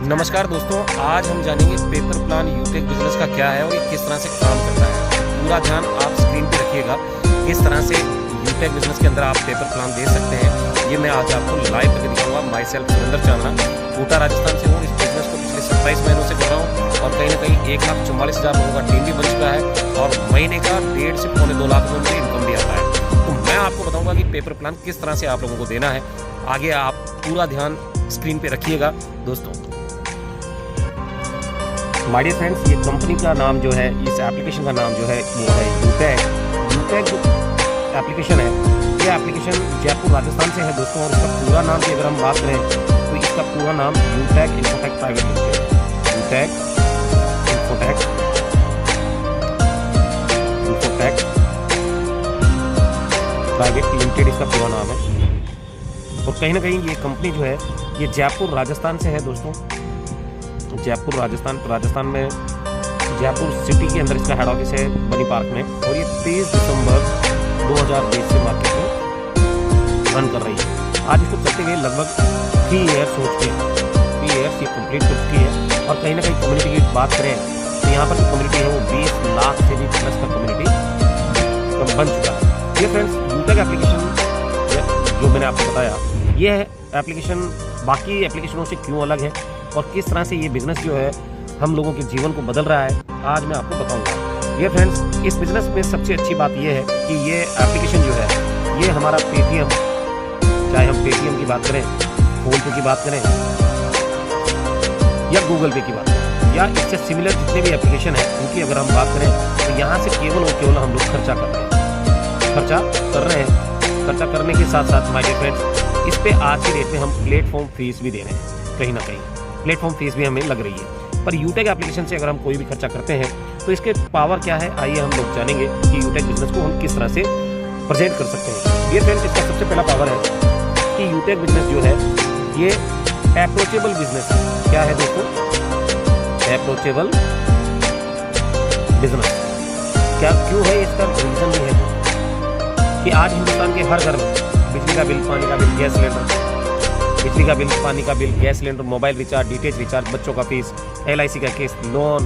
नमस्कार दोस्तों, आज हम जानेंगे पेपर प्लान यूटेक बिजनेस का क्या है और ये किस तरह से काम करता है। पूरा ध्यान आप स्क्रीन पे रखिएगा, किस तरह से यूटेक बिजनेस के अंदर आप पेपर प्लान दे सकते हैं। ये मैं आज आपको लाइव करके दिखाऊंगा। माई सेल्फ सुरेंद्र चांदना, कोटा राजस्थान से हूँ। इस बिजनेस को पिछले 27 महीनों से कर रहा हूँ और कहीं ना कहीं 1,44,000 लोगों का टीम भी बन चुका है और महीने का 1.5 से पौने 2 लाख रुपये इनकम भी आता है। तो मैं आपको बताऊँगा कि पेपर प्लान किस तरह से आप लोगों को देना है। आगे आप पूरा ध्यान स्क्रीन पे रखिएगा दोस्तों। माय डियर फ्रेंड्स, ये कंपनी का नाम जो है, इस एप्लीकेशन का नाम जो है वो है यूटेक। यूटेक जो एप्लीकेशन है, ये एप्लीकेशन जयपुर राजस्थान से है दोस्तों। और इसका पूरा नाम की अगर हम बात करें तो इसका पूरा नाम यूटेक infotech private limited, यूटेक infotech private limited इसका पूरा नाम है। और कहीं ना कहीं ये कंपनी जो है ये जयपुर राजस्थान से है दोस्तों। जयपुर राजस्थान में जयपुर सिटी के अंदर इसका हेड ऑफिस है बनी पार्क में। और ये 23 दिसंबर 2020 से मार्केट में रन कर रही है। आज इसको चलते हुए लगभग 3 ईयर्स हो चुके हैं। 3 ईयर्स ये कंप्लीट कर चुकी है। और कहीं ना कहीं कम्युनिटी की बात करें तो यहाँ पर जो कम्युनिटी है वो 20 लाख से भी प्लस का कम्युनिटी बन चुका है। ये फ्रेंड्स, यूटेक एप्लीकेशन जो मैंने आपको बताया, ये एप्लीकेशन बाकी एप्लीकेशनों से क्यों अलग है और किस तरह से ये बिजनेस जो है हम लोगों के जीवन को बदल रहा है, आज मैं आपको बताऊंगा। ये फ्रेंड्स, इस बिजनेस में सबसे अच्छी बात ये है कि ये एप्लीकेशन जो है ये हमारा पेटीएम, चाहे हम पेटीएम की बात करें, फोनपे की बात करें या गूगल पे की बात करें या इससे सिमिलर जितने भी एप्लीकेशन है उनकी अगर हम बात करें तो यहाँ से केवल और केवल हम लोग खर्चा कर रहे हैं। खर्चा करने के साथ साथ माय डियर फ्रेंड्स, इस पे आज की डेट में हम प्लेटफॉर्म फीस भी दे रहे हैं। कहीं ना कहीं प्लेटफॉर्म फीस भी हमें लग रही है। पर यूटेक एप्लीकेशन से अगर हम कोई भी खर्चा करते हैं तो इसके पावर क्या है, आइए हम लोग जानेंगे कि यूटेक बिजनेस को हम किस तरह से प्रेजेंट कर सकते हैं। ये फ्रेंड्स, इसका सबसे पहला पावर है कि यूटेक बिजनेस जो है ये अप्रोचेबल बिजनेस है। क्या है दोस्तों? Approachable business. क्या क्यों है? इसका रीजन भी है कि आज हिंदुस्तान के हर घर में बिजली का बिल, पानी का बिल, गैस सिलेंडर, बिजली का बिल, पानी का bill, gas cylinder, mobile recharge, DTH recharge, बच्चों का फीस, LIC का केस, लोन,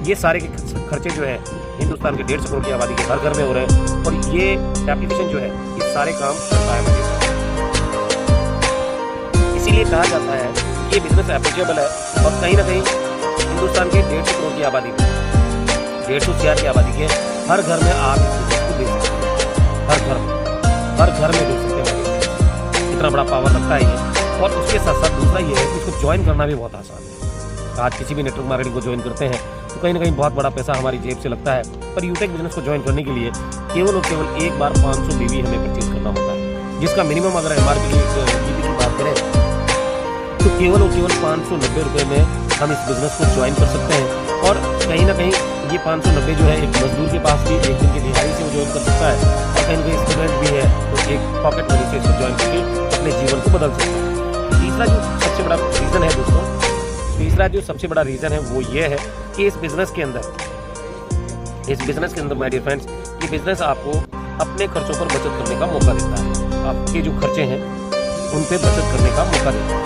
ये सारे के खर्चे जो है हिंदुस्तान के 150 करोड़ की आबादी के हर घर में हो रहे हैं। और ये एप्लीकेशन जो है ये सारे काम करता है। इसीलिए कहा जाता है कि ये बिजनेस अप्रोचेबल है। और कहीं ना कहीं हिंदुस्तान के 150 करोड़ की आबादी में, 150 CR की आबादी के हर घर में आप इस बिजनेस को देख सकते हैं। हर घर में देख सकते हैं। इतना बड़ा पावर रखता है ये। और उसके साथ साथ दूसरा ये है कि इसको ज्वाइन करना भी बहुत आसान है। आज किसी भी नेटवर्क मार्केटिंग को ज्वाइन करते हैं तो कहीं ना कहीं बहुत बड़ा पैसा हमारी जेब से लगता है। पर यूटेक बिजनेस को ज्वाइन करने के लिए केवल और केवल एक बार 500 BB हमें परचेज करना होता है, जिसका मिनिमम अगर MRP की बात करें तो केवल और केवल 590 रुपये में हम इस बिजनेस को ज्वाइन कर सकते हैं। और कहीं ना कहीं ये 590 जो है एक मजदूर के पास भी एक दिन की दिहाड़ी से वो ज्वाइन कर सकता है। और कहीं ना कहीं स्टूडेंट भी है तो एक पॉकेट मनी से इसको ज्वाइन करके अपने जीवन को बदल सकता है। तीसरा जो सबसे बड़ा रीज़न है दोस्तों, वो ये है कि इस बिज़नेस के अंदर माय डियर फ्रेंड्स, ये बिज़नेस आपको अपने खर्चों पर बचत करने का मौका देता है। आपके जो खर्चे हैं उन पे बचत करने का मौका देता है।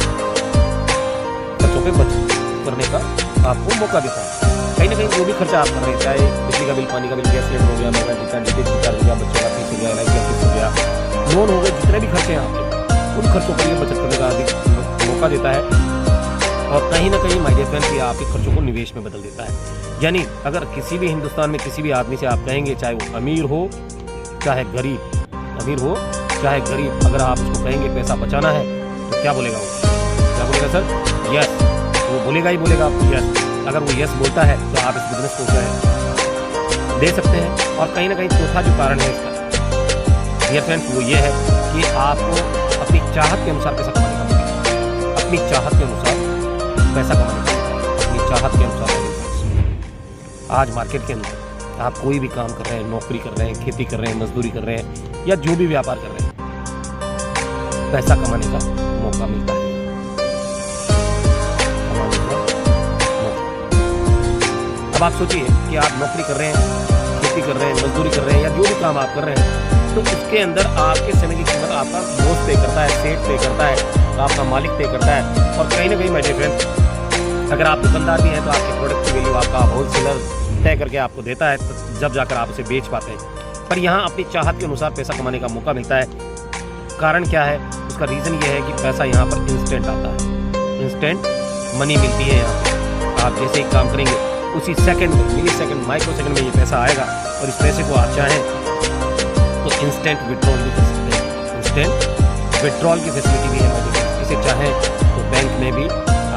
खर्चों पे बचत करने का आपको मौका देता है। कहीं ना कहीं जो भी खर्चा आप कर रहे हैं, चाहे बिजली का बिल, पानी का बिल, गैस सिलेंडर हो गया, मोबाइल रिचार्ज, डीटीएच रिचार्ज हो गया, बच्चों का फीस हो गया, LIC का फीस हो गया, लोन हो गए, जितने भी खर्चे हैं आपके, उन खर्चों पर ये बचत करने का अधिक मौका देता है। और कहीं ना कहीं माय डियर फ्रेंड्स, ये आपके खर्चों को निवेश में बदल देता है। यानी अगर किसी भी हिंदुस्तान में किसी भी आदमी से आप कहेंगे, चाहे वो अमीर हो चाहे गरीब, अगर आप उसको कहेंगे पैसा बचाना है तो क्या बोलेगा वो? क्या बोलेगा सर? यस। वो बोलेगा ही बोलेगा यस। अगर वो यस बोलता है तो आप इस बिजनेस को जो है दे सकते हैं। और कहीं ना कहीं चौथा जो कारण है इसका, डियर फ्रेंड्स, वो ये है कि आपको अपनी चाहत के अनुसार पैसा कमाने का मौका है। अपनी चाहत के अनुसार पैसा कमाने का मौका है। अपनी चाहत के अनुसार। आज मार्केट के अंदर आप कोई भी काम कर रहे हैं, नौकरी कर रहे हैं, खेती कर रहे हैं, मजदूरी कर रहे हैं या जो भी व्यापार कर रहे हैं, पैसा कमाने का मौका मिलता है। अब आप सोचिए कि आप नौकरी कर रहे हैं, खेती कर रहे हैं, मजदूरी कर रहे हैं या जो भी काम आप कर रहे हैं, तो उसके अंदर आपके समय की कीमत आपका बॉस पे करता है, सेठ पे करता है, आपका मालिक पे करता है। और कहीं ना कहीं माय डियर फ्रेंड्स, अगर आप दुकानदार भी हैं तो आपके प्रोडक्ट की वैल्यू आपका होलसेलर तय करके आपको देता है, तो जब जाकर आप उसे बेच पाते हैं। पर यहाँ अपनी चाहत के अनुसार पैसा कमाने का मौका मिलता है। कारण क्या है? उसका रीज़न ये है कि पैसा यहाँ पर इंस्टेंट आता है, इंस्टेंट मनी मिलती है। यहाँ पर आप जैसे ही काम करेंगे उसी सेकंड में, मिली सेकंड, माइक्रो सेकंड में ये पैसा आएगा और इस पैसे को आप चाहें तो इंस्टेंट विड्रॉल भी कर सकते हैं। इंस्टेंट विड्रॉल की फैसिलिटी भी है। इसे चाहें तो बैंक में भी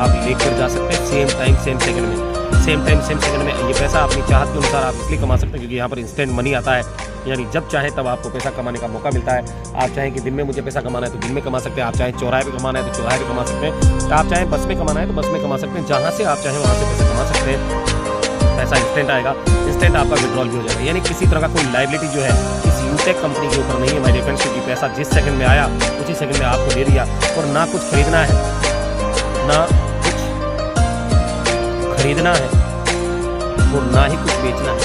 आप लेकर जा सकते हैं सेम टाइम सेम सेकंड में। सेम टाइम सेम सेकंड में ये पैसा अपनी चाहत के अनुसार आप इसलिए कमा सकते हैं क्योंकि यहाँ पर इंस्टेंट मनी आता है। यानी जब चाहें तब आपको पैसा कमाने का मौका मिलता है। आप चाहें कि दिन में मुझे पैसा कमाना है तो दिन में कमा सकते हैं, आप चाहें चौराहे पे कमाना है तो चौराहे पे कमा सकते हैं, तो आप चाहें बस में कमाना है तो बस में कमा सकते हैं। जहाँ से आप चाहें वहाँ से पैसा कमा सकते हैं। पैसा इंस्टेंट आएगा, इंस्टेंट आपका विड्रॉल भी हो जाएगा। यानी किसी तरह का कोई लायबिलिटी जो है इस यूटेक कंपनी के ऊपर नहीं है माय डियर फ्रेंड्स, क्योंकि पैसा जिस सेकंड में आया उसी सेकंड में आपको दे दिया और ना कुछ खरीदना है, ना कुछ खरीदना है और ना ही कुछ बेचना है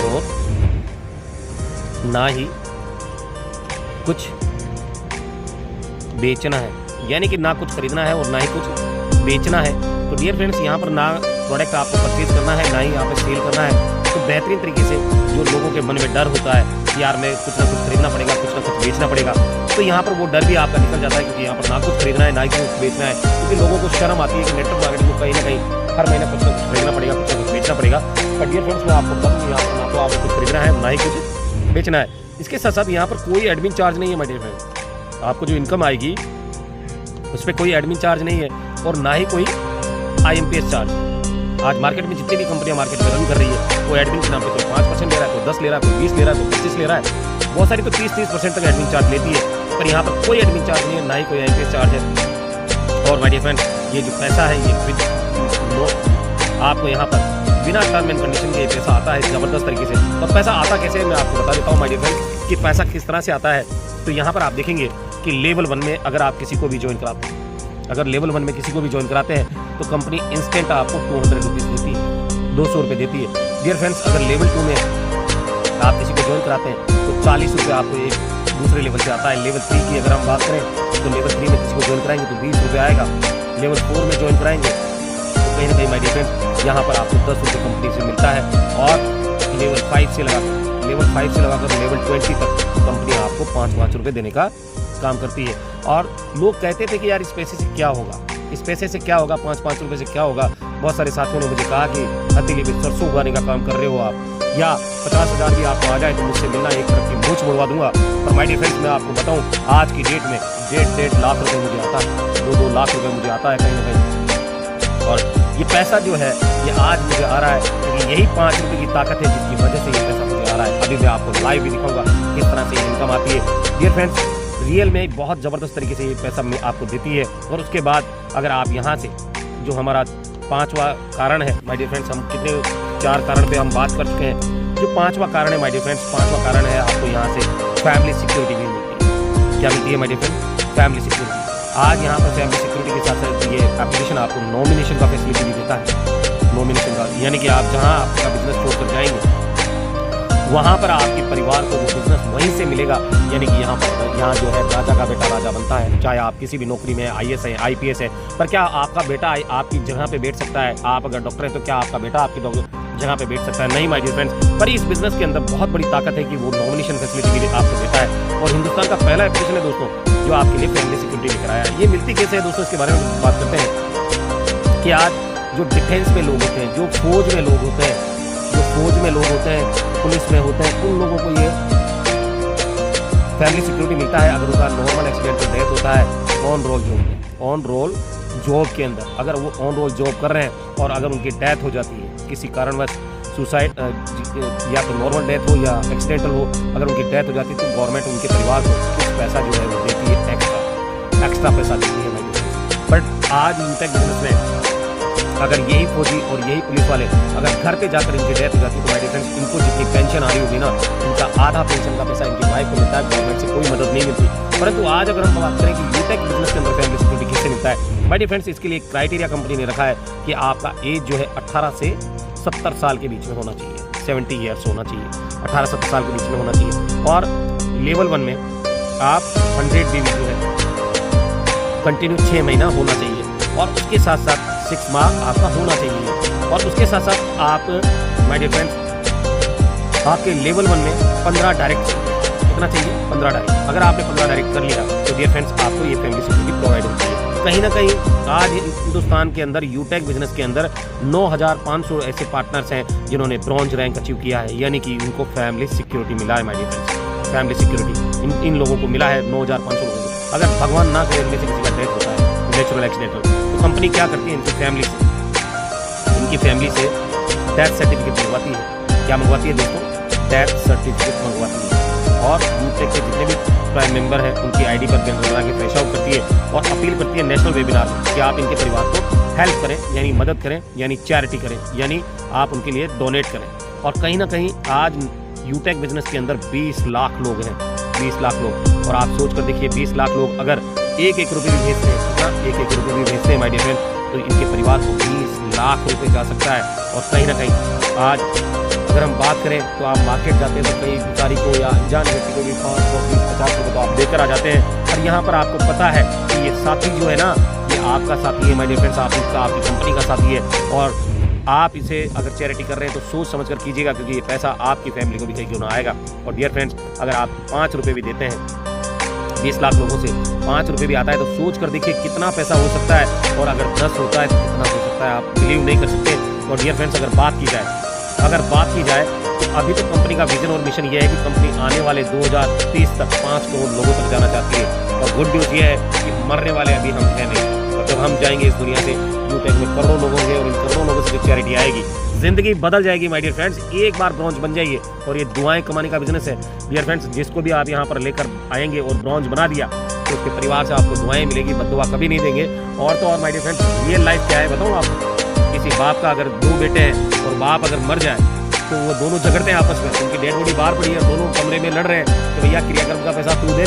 और ना ही कुछ बेचना है। यानी कि ना कुछ खरीदना है और ना ही कुछ बेचना है। तो डियर फ्रेंड्स, यहाँ पर ना प्रोडक्ट आपको परचेज करना है, ना ही यहाँ पे सेल करना है। तो बेहतरीन तरीके से जो लोगों के मन में डर होता है कि यार मैं कुछ ना कुछ खरीदना पड़ेगा, कुछ ना कुछ बेचना पड़ेगा, तो यहाँ पर वो डर भी आपका निकल जाता है क्योंकि यहाँ पर ना कुछ खरीदना है, ना ही कुछ बेचना है। क्योंकि लोगों को शर्म आती है कि नेटवर्क मार्केटिंग को कहीं ना कहीं हर महीने कुछ ना कुछ खरीदना पड़ेगा, कुछ ना कुछ बेचना पड़ेगा। पर डियर फ्रेंड्स, मैं आपको बता दूँ, यहाँ पर ना तो आपको कुछ खरीदना है, ना ही कुछ बेचना है। इसके साथ साथ यहाँ पर कोई एडमिन चार्ज नहीं है माय डियर फ्रेंड्स। आपको जो इनकम आएगी उस पर कोई एडमिन चार्ज नहीं है और ना ही कोई IMPS चार्ज। आज मार्केट में जितनी भी कंपनियां मार्केट में रन कर रही है वो एडमिन के नाम पे कोई 5% ले रहा है, कोई 10 ले रहा है, कोई 20 ले रहा है, कोई 25 ले रहा है, बहुत सारी तो 30% तक एडमिन चार्ज लेती है। पर यहाँ पर कोई एडमिन चार्ज नहीं है, ना ही कोई IMPS चार्ज है। और माय डियर फ्रेंड, ये जो पैसा है ये आपको यहाँ पर बिना टर्म एंड कंडीशन के ये पैसा आता है ज़बरदस्त तरीके से। तो पैसा आता कैसे है मैं आपको बता देता हूँ माय डियर फ्रेंड कि पैसा किस तरह से आता है। तो यहाँ पर आप देखेंगे कि लेवल 1 में अगर आप किसी को भी ज्वाइन कराते हैं, अगर लेवल 1 में किसी को भी ज्वाइन कराते हैं तो कंपनी इंस्टेंट आपको 200 रुपीज़ देती है, 200 रुपये देती है। डियर फ्रेंड्स, अगर लेवल 2 में आप किसी को ज्वाइन कराते हैं तो 40 रुपये आपको एक दूसरे लेवल से आता है। लेवल 3 की अगर हम बात करें तो लेवल 3 में किसी को ज्वाइन कराएंगे तो 20 रुपये आएगा। लेवल 4 में ज्वाइन कराएंगे तो कहीं ना कहीं माय डियर फ्रेंड्स यहाँ पर आपको 10 रुपये कंपनी से मिलता है। और लेवल 5 से लगाकर लेवल 20 तक कंपनी आपको 5-5 रुपये देने का काम करती है। और लोग कहते थे कि यार इस पैसे से क्या होगा, इस पैसे से क्या होगा, 5-5 रुपये से क्या होगा। बहुत सारे साथियों ने मुझे कहा कि हथेली पे सरसों उगाने का काम कर रहे हो आप, या 50,000 भी आपको आ जाए तो मुझसे मिलना, एक तरफ की मूंछ मुड़वा दूंगा। पर माय डियर फ्रेंड्स, मैं आपको बताऊं आज की डेट में 1.5 लाख रुपये मुझे आता है, 2-2 लाख रुपये मुझे आता है कहीं ना कहीं। और ये पैसा जो है ये आज मुझे आ रहा है क्योंकि यही 5 रुपये की ताकत है जिसकी वजह से ये पैसा मुझे आ रहा है। अभी मैं आपको लाइव भी दिखाऊंगा किस तरह से ये इनकम आती है। डियर फ्रेंड्स, रियल में बहुत ज़बरदस्त तरीके से ये पैसा आपको देती है। और उसके बाद अगर आप यहाँ से जो हमारा 5वां कारण है माय डियर फ्रेंड्स, हम कितने 4 कारण पे हम बात कर चुके हैं। जो 5वां कारण है माय डियर फ्रेंड्स, 5वां कारण है आपको यहाँ से फैमिली सिक्योरिटी भी मिलती है। क्या मिलती है my dear friends? Family security. आज यहाँ पर फैमिली सिक्योरिटी के साथ साथ ये एप्लीकेशन आपको नॉमिनेशन का फैसिलिटी भी देता है। नॉमिनेशन का यानी कि आप जहाँ आपका बिजनेस छोड़ कर जाएंगे वहाँ पर आपके परिवार को वो बिजनेस वहीं से मिलेगा। यानी कि यहाँ जो है राजा का बेटा राजा बनता है। चाहे आप किसी भी नौकरी में IAS है, IPS है, पर क्या आपका बेटा आपकी जगह पे बैठ सकता है? आप अगर डॉक्टर है तो क्या आपका बेटा आपकी जगह पे बैठ सकता है? नहीं माय डियर फ्रेंड्स। पर इस बिजनेस के अंदर बहुत बड़ी ताकत है कि वो नॉमिनेशन फैसिलिटी भी आपको देता है। और हिंदुस्तान का पहला एप्लीकेशन है दोस्तों जो आपके लिए फैमिली सिक्योरिटी लेकर आया है। ये मिलती कैसे है दोस्तों, इसके बारे में बात करते हैं कि आज जो डिफेंस में लोग होते हैं, जो फौज में लोग होते हैं, पुलिस में होते हैं, उन लोगों को ये फैमिली सिक्योरिटी मिलता है। अगर उनका नॉर्मल एक्सीडेंटल डेथ होता है ऑन रोल जॉब के अंदर, अगर वो ऑन रोल जॉब कर रहे हैं और अगर उनकी डेथ हो जाती है किसी कारणवश, सुसाइड या तो नॉर्मल डेथ हो या एक्सीडेंटल हो, अगर उनकी डेथ हो जाती है तो गवर्नमेंट उनके परिवार को कुछ पैसा जो है वो देती है, एक्स्ट्रा पैसा देती है। बट आज यूटेक बिजनेस में अगर यही फौजी और यही पुलिस वाले अगर घर पे जाकर इनकी डेथ हो जाती है तो माय डियर फ्रेंड्स, इनको जितनी पेंशन आ रही होगी ना, इनका आधा पेंशन का पैसा इनकी वाइफ को मिलता है, गवर्नमेंट से कोई मदद नहीं मिलती। परंतु आज अगर हम बात करें कि यूटेक बिजनेस के अंदर फैमिली सिक्योरिटी किससे मिलता है, माय डियर फ्रेंड्स, इसके लिए क्राइटेरिया कंपनी ने रखा है कि आपका एज जो है 18 से 70 साल के बीच में होना चाहिए, 70 ईयर्स होना चाहिए, 18-70 साल के बीच में होना चाहिए। और लेवल 1 में आप 100 BV जो है कंटिन्यू 6 महीना होना चाहिए। और उसके साथ साथ 6 मार्क आपका होना चाहिए। और उसके साथ साथ आप माय डियर फ्रेंड्स आपके लेवल 1 में 15 डायरेक्ट कितना चाहिए, 15 डायरेक्ट। अगर आपने 15 डायरेक्ट कर लिया तो डियर फ्रेंड्स आपको ये फैमिली सिक्योरिटी प्रोवाइड होती है। कहीं ना कहीं आज हिंदुस्तान के अंदर यूटेक बिजनेस के अंदर 9500 ऐसे पार्टनर्स हैं जिन्होंने ब्रॉन्ज रैंक अचीव किया है, यानी कि उनको फैमिली सिक्योरिटी मिला है my dear friends. Family security इन लोगों को मिला है, 9500 लोगों को। अगर भगवान ना करे इनमें से किसी का डेथ होता है नेचुरल एक्सीडेंटल, तो कंपनी क्या करती है, इनकी फैमिली से डेथ सर्टिफिकेट मंगवाती है। क्या मंगवाती है दोस्तों, डेथ सर्टिफिकेट मंगवाती है। और यूटेक के जितने भी प्राइम मेंबर हैं उनकी आईडी पर बैंक लगा के फ्रेश आउट करती है और अपील करती है नेशनल वेबिनार में कि आप इनके परिवार को हेल्प करें, यानी मदद करें, यानी चैरिटी करें, यानी आप उनके लिए डोनेट करें। और कहीं ना कहीं आज यूटेक बिजनेस के अंदर 20 लाख लोग हैं, 20 लाख लोग। और आप सोच कर देखिए 20 लाख लोग अगर एक रुपये भी भेजते हैं, कितना एक रुपये भी भेजते हैं माय डियर फ्रेंड, तो इनके परिवार को 20 लाख रुपये जा सकता है। और कहीं ना कहीं आज अगर हम बात करें तो आप मार्केट जाते हैं तो कई भिखारी को या अनजान व्यक्ति को भी 5, 20, 50 रुपये तो आप देकर आ जाते हैं। और यहाँ पर आपको पता है कि ये साथी जो है ना, ये आपका साथी है माय डियर फ्रेंड्स, आपकी कंपनी का साथी है। और आप इसे अगर चैरिटी कर रहे हैं तो सोच समझ कर कीजिएगा, क्योंकि ये पैसा आपकी फैमिली को भी कहीं क्यों ना आएगा। और डियर फ्रेंड्स अगर आप 5 रुपये भी देते हैं 20 लाख लोगों से 5 रुपये भी आता है तो सोच कर देखिए कितना पैसा हो सकता है। और अगर 10 होता है तो कितना हो सकता है, आप बिलीव नहीं कर सकते। और डियर फ्रेंड्स अगर बात की जाए तो अभी तो कंपनी का विजन और मिशन ये है कि कंपनी आने वाले 2030 तक 5 करोड़ लोगों तक जाना चाहती है। और गुड न्यूज़ ये है कि मरने वाले अभी हम हैं नहीं, और जब हम जाएंगे इस दुनिया से यूटेक में करोड़ों लोग होंगे और इन करोड़ों लोगों से चैरिटी आएगी, जिंदगी बदल जाएगी माय डियर फ्रेंड्स। एक बार ब्रॉन्ज बन जाइए और ये दुआएं कमाने का बिजनेस है डियर फ्रेंड्स। जिसको भी आप यहाँ पर लेकर आएंगे और ब्रॉन्ज बना दिया तो उसके परिवार से आपको दुआएं मिलेगी, बद्दुआ कभी नहीं देंगे। और तो और my dear friends real life क्या है बताऊँ आपको, किसी बाप का अगर 2 बेटे हैं और बाप अगर मर जाए तो वो दोनों झगड़ते हैं आपस में, उनकी डेड बॉडी बाहर पड़ी है, दोनों कमरे में लड़ रहे हैं कि भैया क्रियाक्रम का पैसा तू दे।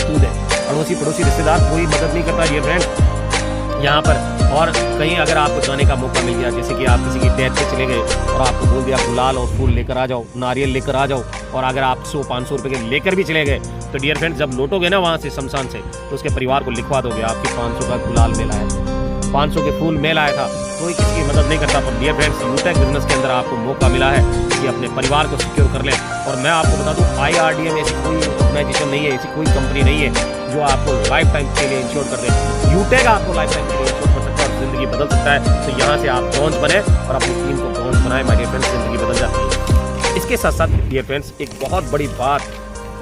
अड़ोसी पड़ोसी रिश्तेदार कोई मदद नहीं करता डियर फ्रेंड यहाँ पर। और कहीं अगर आपको जाने का मौका मिल गया, जैसे कि आप किसी की डेथ पे चले गए और आपको बोल दिया गुलाल और फूल लेकर आ जाओ, नारियल लेकर आ जाओ, और अगर आप 100-500 रुपये के लेकर भी चले गए तो डियर फ्रेंड जब लौटोगे ना वहाँ से शमशान से, तो उसके परिवार को लिखवा दोगे आपकी 500 का गुलाल मेल आया था, 500 के फूल मेल आया था। कोई किसी की मदद नहीं करता। पर डियर फ्रेंड्स यूटेक बिजनेस के अंदर आपको मौका मिला है कि अपने परिवार को सिक्योर कर लें। और मैं आपको बता दूं IRDA में ऐसी कोई ऑर्गेनाइजेशन नहीं है, ऐसी कोई कंपनी नहीं है जो आपको लाइफ टाइम के लिए इंश्योर कर दे। यूटेक आपको लाइफ टाइम के लिए इंश्योर कर सकता है और जिंदगी बदल सकता है। तो यहाँ से आप ब्रॉन्ज बने और अपनी टीम को ब्रॉन्ज बनाए माय डियर फ्रेंड्स, जिंदगी बदल जाती है। इसके साथ साथ डियर फ्रेंड्स एक बहुत बड़ी बात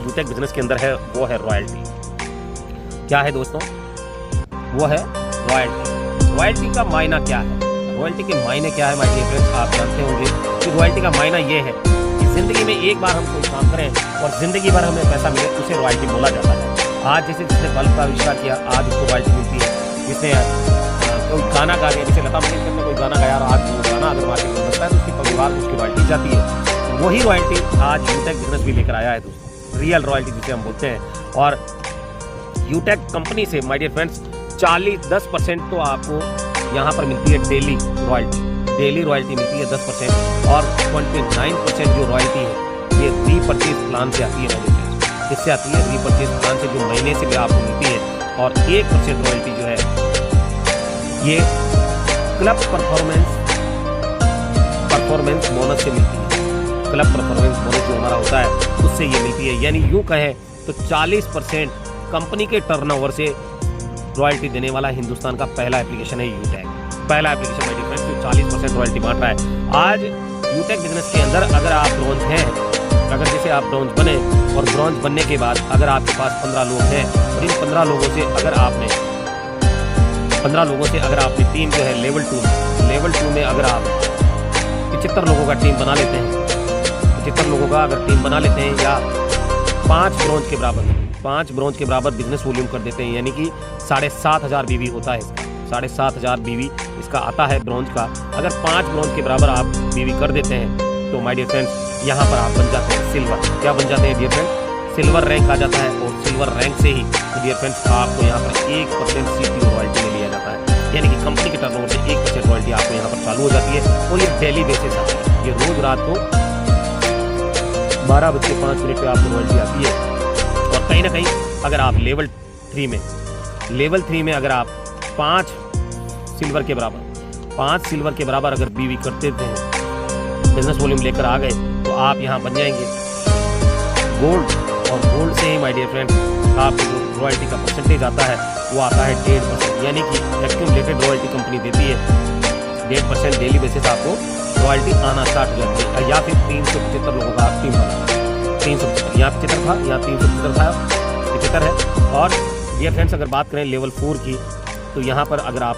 यूटेक बिजनेस के अंदर है, वो है रॉयल्टी। क्या है दोस्तों, वो है रॉयल्टी। रॉयल्टी का मायना क्या है, रॉयल्टी के मायने क्या है माय डियर फ्रेंड्स, आप जानते होंगे कि रॉयल्टी का मायना ये है कि जिंदगी में एक बार हम कोई काम करें और जिंदगी भर हमें पैसा मिले, उसे रॉयल्टी बोला जाता है। आज जैसे जिसने बल्ब का आविष्कार किया आज उसको रॉयल्टी मिलती है। जिसने कोई गाना गा दिया, जैसे लता मंगेशकर ने कोई गाना गाया और आज वो गाना अगर मार्केट में बचता है तो उसकी परिवार को उसकी रॉयल्टी जाती है। वही रॉयल्टी आज यूटेक बिजनेस भी लेकर आया है दोस्तों, रियल रॉयल्टी जिसे हम बोलते हैं। और यूटेक कंपनी से माय डियर फ्रेंड्स 10% तो आपको यहाँ पर मिलती है डेली रॉयल्टी मिलती है 10%। और 29% जो रॉयल्टी है ये रीपरचेज प्लान से आती है माय डियर फ्रेंड्स। किससे आती है, रीपरचेज प्लान से, जो महीने से भी आपको मिलती है। और 1% रॉयल्टी जो है ये क्लब परफॉर्मेंस बोनस से मिलती है। क्लब परफॉर्मेंस बोनस जो हमारा होता है उससे ये मिलती है। यानी यूँ कहें तो 40% कंपनी के टर्नओवर से रॉयल्टी देने वाला हिंदुस्तान का पहला एप्लीकेशन है यूटेक। पहला एप्लीकेशन माय डियर फ्रेंड्स जो 40% रॉयल्टी बांट रहा है। आज यूटेक बिजनेस के अंदर अगर आप ब्रॉन्ज हैं, अगर जैसे आप ब्रॉन्ज बने और ब्रॉन्ज बनने के बाद अगर आपके पास 15 लोग हैं और इन 15 लोगों से अगर आपने टीम जो है लेवल 2 में अगर आप 75 लोगों का टीम बना लेते हैं, 75 लोगों का अगर टीम बना लेते हैं या 5 ब्रॉन्ज के बराबर बिजनेस वॉल्यूम कर देते हैं, यानी कि 7,500 बीवी होता है इसका, 7,500 बीवी इसका आता है ब्रॉन्ज का। अगर 5 ब्रॉन्ज के बराबर आप बीवी कर देते हैं तो माय डियर फ्रेंड्स यहाँ पर आप बन जाते हैं सिल्वर। क्या बन जाते हैं डियर फ्रेंड्स, सिल्वर रैंक आ जाता है। और सिल्वर रैंक से ही डियर फ्रेंड्स आपको यहाँ पर 1% CTO रॉयल्टी में लिया जाता है, यानी कि कंपनी के टर्नओवर से 1% रॉयल्टी आपको यहाँ पर चालू हो जाती है। और ये डेली बेसिस आती है, ये रोज रात को 12:05 पे आपको रॉयल्टी आती है। और कहीं ना कहीं अगर आप लेवल 3 में अगर आप 5 सिल्वर के बराबर 5 सिल्वर के बराबर अगर बीवी करते थे, बिजनेस वॉल्यूम लेकर आ गए, तो आप यहाँ बन जाएंगे गोल्ड। और गोल्ड से ही माय डियर फ्रेंड आपको जो रॉयल्टी का परसेंटेज आता है वो आता है 1.5%, यानी कि एक्यूमुलेटेड रॉयल्टी कंपनी देती है 1.5% डेली बेसिस आपको रॉयल्टी आना स्टार्ट हो जाती है। या फिर 375 लोगों का टीम बना, 375 यहाँ 75 था, यहाँ 375 था, 75 है। और डियर फ्रेंड्स अगर बात करें लेवल 4 की, तो यहाँ पर अगर आप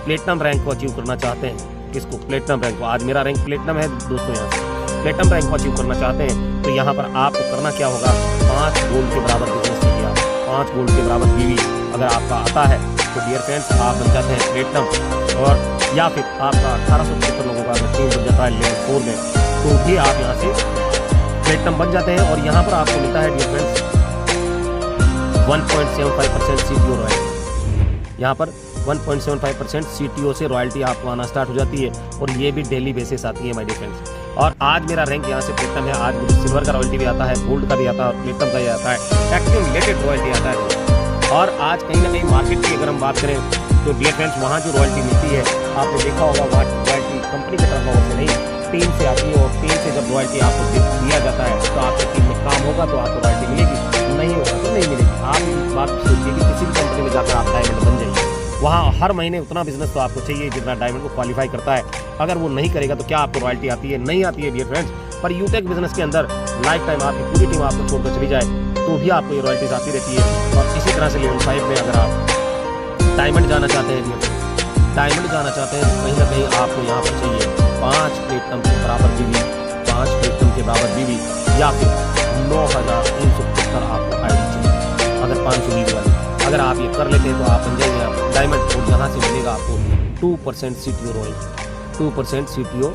प्लेटिनम रैंक को अचीव करना चाहते हैं, किसको? प्लेटिनम रैंक को। आज मेरा रैंक प्लेटिनम है दोस्तों। यहाँ से प्लेटिनम रैंक को अचीव करना चाहते हैं तो यहाँ पर आपको करना क्या होगा? 5 गोल्ड के बराबर बिजनेस चाहिए आप, 5 गोल्ड के बराबर बीवी अगर आपका आता है तो डियर फ्रेंड्स आप बन जाते हैं प्लेटिनम। और या फिर आपका 1875 लोगों का अगर टीम बन जाता है लेवल 4 में, तो भी आप यहाँ से प्लेटिनम बन जाते हैं। और यहाँ पर आपको मिलता है डियर फ्रेंड्स 1.75% CTO रॉयल्टी। यहाँ पर 1.75% CTO से रॉयल्टी आपको आना स्टार्ट हो जाती है, और ये भी डेली बेसिस आती है माय डियर फ्रेंड्स। और आज मेरा रैंक यहाँ से प्लेटिनम है। आज मुझे सिल्वर का रॉयल्टी भी आता है, गोल्ड का भी आता है और प्लेटिनम का भी आता है, एक्यूमुलेटेड रॉयल्टी आता है। और आज कहीं ना कहीं मार्केट की अगर हम बात करें तो डियर फ्रेंड्स वहाँ जो रॉयल्टी मिलती है, आपने देखा होगा वहाँ रॉयल्टी कंपनी के तरफ से नहीं, टीम से आती है। और टीम से जब रॉयल्टी आपको दिया जाता है तो आपकी टीम में काम होगा तो आपको रॉयल्टी मिलेगी, नहीं होगा तो नहीं मिलेगी। आप इस बात सोचिए कि किसी भी कंपनी में जाकर आप डायमंड बन जाइए, वहाँ हर महीने उतना बिजनेस तो आपको चाहिए जितना डायमंड को क्वालिफाई करता है। अगर वो नहीं करेगा तो क्या आपको रॉयल्टी आती है? नहीं आती है डियर फ्रेंड्स। पर यूटेक बिजनेस के अंदर लाइफ टाइम आपकी पूरी टीम आपको छोड़कर चली जाए तो भी आपको ये रॉयल्टीज आती रहती है। और इसी तरह से लेवल 5 में अगर आप डायमंड जाना चाहते हैं, डियर फ्रेंड्स डायमंड जाना चाहते हैं तो कहीं ना कहीं आपको यहाँ पर चाहिए 5 प्लेटिनम के बराबर बीवी, 5 प्लेटिनम के बराबर बीवी, या फिर 9,375 आपको आईडी चाहिए। अगर 520 वाली अगर आप ये कर लेते हैं तो आप बन जाएंगे आप डायमंड। और यहाँ से मिलेगा आपको 2% CTO रॉयल्टी, 2% CTO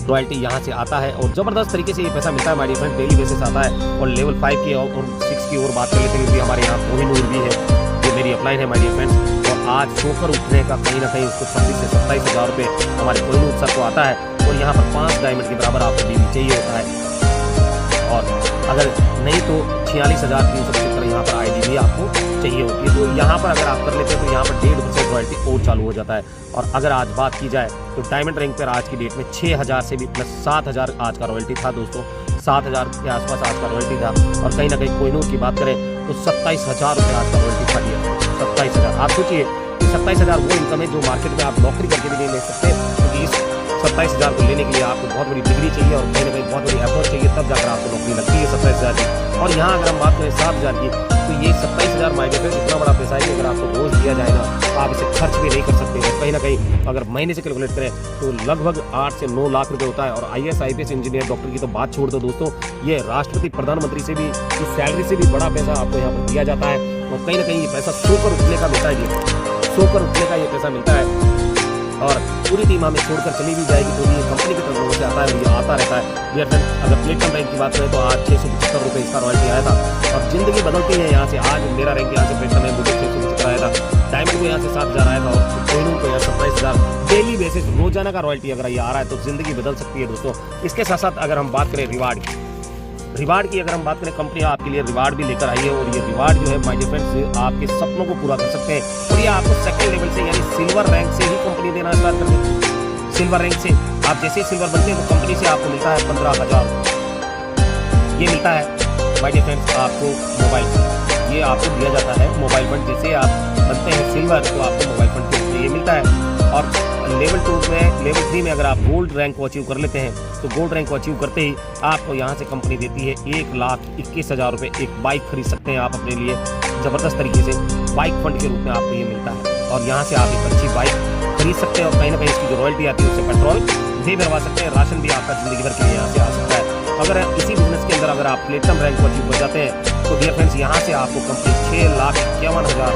रॉयल्टी यहाँ से आता है। और ज़बरदस्त तरीके से ये पैसा मिलता है my dear friend, daily basis आता है। और लेवल 5 की और 6 की और बात कर लेते हैं, क्योंकि हमारे यहाँ कोहिनूर भी है, ये मेरी अपलाइन है माय डियर फ्रेंड्स। और आज सोकर उठने का कहीं ना कहीं उसको 26 से 27 हज़ार रुपये हमारे कोहिनूर सर को आता है। और यहाँ पर 5 डायमंड के बराबर आपको बीवी चाहिए होता है। और अगर नहीं तो 46,375 यहाँ पर आईडी भी आपको चाहिए होती है। तो यहाँ पर अगर आप कर लेते हैं तो यहाँ पर 1.5% रॉयल्टी और चालू हो जाता है। और अगर आज बात की जाए तो डायमंड रैंक पर आज की डेट में 6,000 से भी प्लस 7,000 आज का रॉयल्टी था दोस्तों, 7,000 के आसपास आज का रॉयल्टी था। और कहीं ना कहीं कोहिनूर की बात करें तो 27,000 रुपये आज का रॉयल्टी था दिया, 27,000। आप सोचिए 27,000 वो इनकम है जो मार्केट में आप नौकरी करके भी नहीं ले सकते, क्योंकि इस 27,000 को लेने के लिए आपको बहुत बड़ी डिग्री चाहिए और कहीं ना कहीं बहुत बड़ी एफर्ट चाहिए, तब जाकर आपको नौकरी लगती है 27,000 की। और यहाँ अगर हम बात करें 7,000 की, तो ये 27,000 माय डियर फ्रेंड्स इतना बड़ा पैसा है कि अगर आपको रोज़ दिया जाए ना तो आप इसे खर्च भी नहीं कर सकते हैं। कहीं ना कहीं अगर महीने से कैलकुलेट करें तो लगभग 8 से 9 लाख रुपये होता है। और IAS IPS इंजीनियर डॉक्टर की तो बात छोड़ दो दोस्तों, ये राष्ट्रपति प्रधानमंत्री से भी इस सैलरी से भी बड़ा पैसा आपको यहाँ पर दिया जाता है। और कहीं ना कहीं ये पैसा सोकर उठने का मिलता है, सोकर उठने का ये पैसा मिलता है। और पूरी टीम हमें छोड़कर चली भी जाएगी तो ये कंपनी की तरफ से आता है और ये आता रहता है। डियर फ्रेंड अगर प्लेटिनम रैंक की बात करें तो आज 675 रुपये इसका रॉयल्टी आया था। और ज़िंदगी बदलती है यहाँ से। आज मेरा रैंक यहाँ से प्लेटिनम है, मुझे 675 आया था। डायमंड को यहाँ से 7,000 आया था और कोहिनूर को यहाँ 27,000। डेली बेसिस रोजाना का रॉयल्टी अगर ये आ रहा है तो ज़िंदगी बदल सकती है दोस्तों। इसके साथ साथ अगर हम बात करें रिवार्ड की अगर हम बात करें, कंपनी आपके लिए रिवार्ड भी लेकर आई है। और ये रिवार्ड जो है माय डियर फ्रेंड्स आपके सपनों को पूरा कर सकते हैं। और ये आपको सेकंड लेवल से यानी सिल्वर रैंक से ही कंपनी देना स्टार्ट कर देती है। सिल्वर रैंक से आप जैसे सिल्वर बनते हैं तो कंपनी से आपको मिलता है 15,000। ये मिलता है माय डियर फ्रेंड्स आपको मोबाइल फंड, ये आपको दिया जाता है मोबाइल फंड। जैसे आप बनते हैं सिल्वर तो आपको मोबाइल फंड के लिए ये मिलता है। और लेवल 2 में लेवल 3 में अगर आप गोल्ड रैंक को अचीव कर लेते हैं तो गोल्ड रैंक को अचीव करते ही आपको यहाँ से कंपनी देती है 1,21,000 रुपये। एक बाइक खरीद सकते हैं आप अपने लिए ज़बरदस्त तरीके से, बाइक फंड के रूप में आपको ये मिलता है। और यहाँ से आप एक अच्छी बाइक खरीद सकते हैं और कहीं ना कहीं इसकी जो रॉयल्टी आती है उससे पेट्रोल भी भरवा सकते हैं, राशन भी आपका ज़िंदगी भर के लिए यहाँ से आ सकता है। अगर इसी बिजनेस के अंदर अगर आप प्लेटिनम रैंक को अचीव कर जाते हैं तो डियर फ्रेंड्स यहाँ से आपको कंपनी 6,51,000,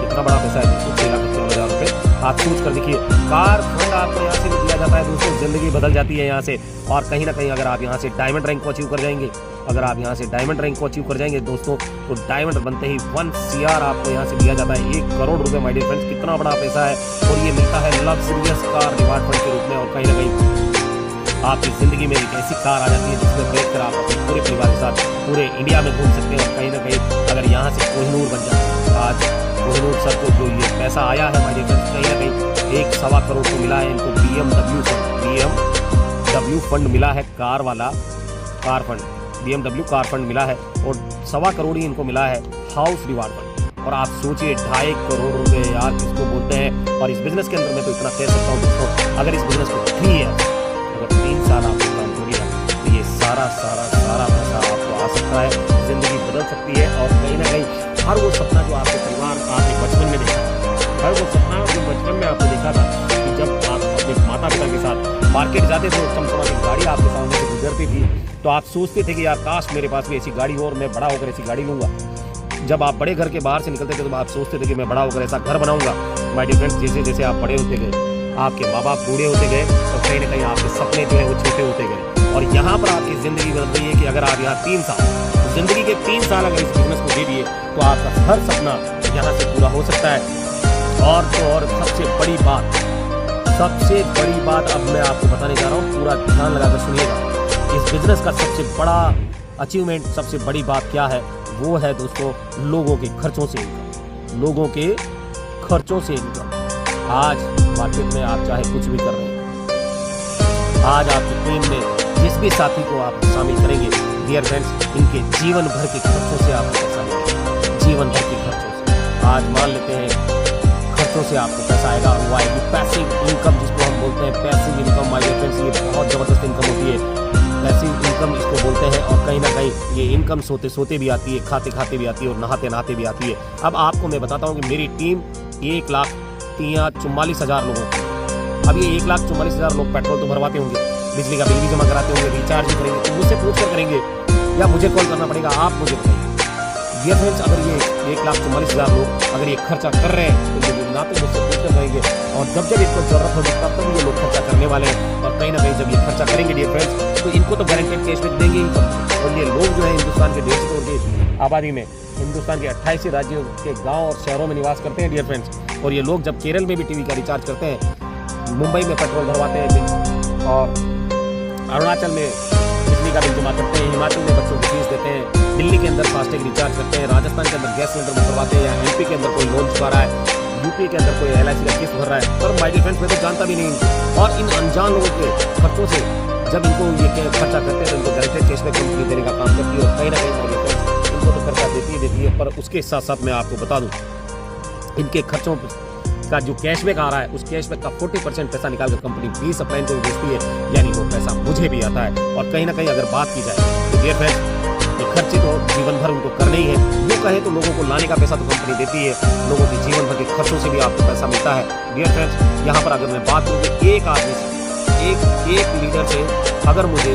कितना बड़ा पैसा है दोस्तों, 6,51,000 रुपये। आप सोच कर देखिए, कार फंड आपको यहाँ से भी दिया जाता है दोस्तों, ज़िंदगी बदल जाती है यहाँ से। और कहीं ना कहीं अगर आप यहाँ से डायमंड रैंक को अचीव कर जाएंगे, अगर आप यहाँ से डायमंड रैंक को अचीव कर जाएंगे दोस्तों, तो डायमंड बनते ही 1 CR आपको यहाँ से दिया जाता है, 1 करोड़ रुपये माय डियर फ्रेंड्स, कितना बड़ा पैसा है। और ये मिलता है लग्जरियस कार रिवार्ड फंड के रूप में। और कहीं ना कहीं आपकी ज़िंदगी में एक ऐसी कार आ जाती है जिसमें बैठकर आप अपने पूरे परिवार के साथ पूरे इंडिया में घूम सकते हैं। और कहीं ना कहीं अगर यहाँ से कोहिनूर बन जाए, आज कोहिनूर सर को जो ये पैसा आया है हमारे कहीं ना कहीं 1.25 करोड़ को मिला है इनको BMW फंड मिला है, car fund BMW car fund मिला है, और 1.25 करोड़ ही इनको मिला है हाउस रिवार्ड फंड। और आप सोचिए 2.5 करोड़ रुपए यार किसको बोलते हैं। और इस बिजनेस के अंदर मैं तो इतना कह सकता हूँ दोस्तों, अगर इस बिजनेस को 3 ईयर अगर 3 साल आपको काम करिए तो ये सारा पैसा आपको आ सकता है, जिंदगी बदल सकती है। और कहीं ना कहीं हर वो सपना जो आपके परिवार आपने बचपन में देखा, हर वो सपना जो बचपन में आपने देखा था कि जब आप अपने माता पिता के साथ मार्केट जाते थे, चमचमा की गाड़ी आपके सामने से गुजरती थी, तो आप सोचते थे कि यार काश मेरे पास भी ऐसी गाड़ी हो और मैं बड़ा होकर ऐसी गाड़ी लूँगा। जब आप बड़े घर के बाहर से निकलते थे तो आप सोचते थे कि मैं बड़ा होकर ऐसा घर बनाऊंगा। माय डियर फ्रेंड्स, जैसे जैसे आप बड़े होते गए, आपके माँ बाप बूढ़े होते गए, तो कहीं ना कहीं आपके सपने जो है वो छोटे होते गए। और यहाँ पर आपकी ज़िंदगी बदल रही है कि अगर आप यहाँ 3 साल, ज़िंदगी के 3 साल अगर इस बिजनेस को दे दिए तो आपका हर सपना यहाँ से पूरा हो सकता है। और तो और सबसे बड़ी बात अब मैं आपको बताने जा रहा हूँ, पूरा ध्यान लगाकर सुनिएगा। इस बिजनेस का सबसे बड़ा अचीवमेंट, सबसे बड़ी बात क्या है, वो है दोस्तों लोगों के खर्चों से इनकम। लोगों के खर्चों से इनकम। आज मार्केट में आप चाहे कुछ भी कर रहे हैं, आज आपकी टीम में जिस भी साथी को आप शामिल करेंगे, डियर फ्रेंड्स, इनके जीवन भर के खर्चों से आपको पैसा मिलेगा, जीवन भर के खर्चों से। आज मान लेते हैं खर्चों से आपको पैसा आएगा, वो आएगी पैसिव इनकम, जिसको हम बोलते हैं passive income. My dear friends, ये बहुत ज़बरदस्त इनकम होती है, पैसिव इनकम इसको बोलते हैं। और कहीं ना कहीं ये इनकम सोते सोते भी आती है, खाते खाते भी आती है, और नहाते नहाते भी आती है। अब आपको मैं बताता हूँ कि मेरी टीम 1,44,000 लोगों की। अब ये 1,44,000 लोग पेट्रोल तो भरवाते होंगे, बिजली का बिल भी जमा कराते होंगे, रिचार्ज भी करेंगे, तो मुझसे पूछ कर करेंगे या मुझे कॉल करना पड़ेगा? आप मुझे बताइए। डियर फ्रेंड्स, अगर ये 1,44,000 लोग अगर ये खर्चा कर रहे हैं तो मुझे ना तो मुझसे पूछ कर करेंगे, और जब इनको जरूरत होगी तब ये लोग खर्चा करने वाले हैं। और कहीं ना कहीं जब ये खर्चा करेंगे डियर फ्रेंड्स, तो इनको तो गारंटेड कैशबैक देंगे ही कंपनी। और ये लोग जो है हिंदुस्तान के 150 करोड़ की आबादी में, हिंदुस्तान के 28 राज्यों के गाँव और शहरों में निवास करते हैं डियर फ्रेंड्स। और ये लोग जब केरल में भी टीवी का रिचार्ज करते हैं, मुंबई में पेट्रोल भरवाते हैं, और अरुणाचल में बिजली का बिल जमा करते हैं, हिमाचल में बच्चों को फीस देते हैं, दिल्ली के अंदर फास्टैग रिचार्ज करते हैं, राजस्थान के अंदर गैस सिलेंडर बुक करवाते हैं, या एमपी के अंदर कोई लोन चुका रहा है, यूपी के अंदर कोई LIC का किस्त भर रहा है। पर माय डियर फ्रेंड्स, मैं तो जानता भी नहीं। और इन अनजान लोगों के खर्चों से जब इनको ये खर्चा करते हैं तो इनको गारंटेड कैशबैक कंपनी देने का काम करती है। और कहीं ना कहीं माय डियर फ्रेंड्स, इनको तो खर्चा देती है। पर उसके साथ साथ मैं आपको बता दूँ, इनके खर्चों का जो कैशबैक आ रहा है, उस कैशबैक का 40% पैसा निकाल कर कंपनी भी सप्लाई को भेजती है, यानी वो पैसा मुझे भी आता है। और कहीं ना कहीं अगर बात की जाए तो डियर फ्रेंड्स, ये खर्चे तो जीवन भर उनको करने ही है। यूँ कहें तो लोगों को लाने का पैसा तो कंपनी देती है, लोगों के जीवन भर के खर्चों से भी आपको पैसा मिलता है। डियर फ्रेंड्स, यहाँ पर अगर मैं बात करूँ कि एक आदमी से, एक लीडर से अगर मुझे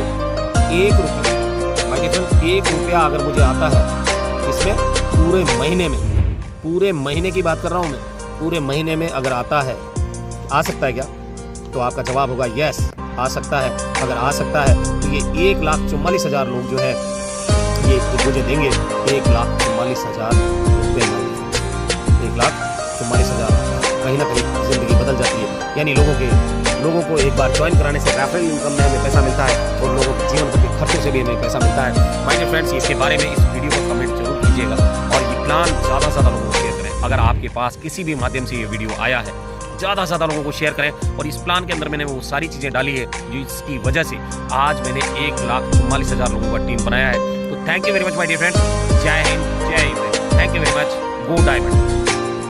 1 रुपया, माय डियर फ्रेंड्स, 1 रुपया अगर मुझे आता है, इसमें पूरे महीने की बात कर रहा हूँ मैं, पूरे महीने में अगर आता है, आ सकता है क्या? तो आपका जवाब होगा यस, आ सकता है। अगर आ सकता है तो ये 1,44,000 लोग जो है ये मुझे देंगे 1,44,000 रुपये। 1,44,000 कहीं ना कहीं ज़िंदगी बदल जाती है। यानी लोगों को एक बार ज्वाइन कराने से रेफरल इनकम में हमें पैसा मिलता है, और लोगों के जीवन भर के खर्चों से भी हमें पैसा मिलता है। माय डियर फ्रेंड्स, इसके बारे में इस वीडियो को कमेंट जरूर कीजिएगा, और ये प्लान ज़्यादा से ज़्यादा लोगों को शेयर करें। अगर आपके पास किसी भी माध्यम से ये वीडियो आया है, ज़्यादा से ज़्यादा लोगों को शेयर करें। और इस प्लान के अंदर मैंने वो सारी चीज़ें डाली है जिसकी वजह से आज मैंने 1,44,000 लोगों का टीम बनाया है। तो thank you very much my dear friends. जय हिंद, जय हिंद। Thank you very much. Go diamond.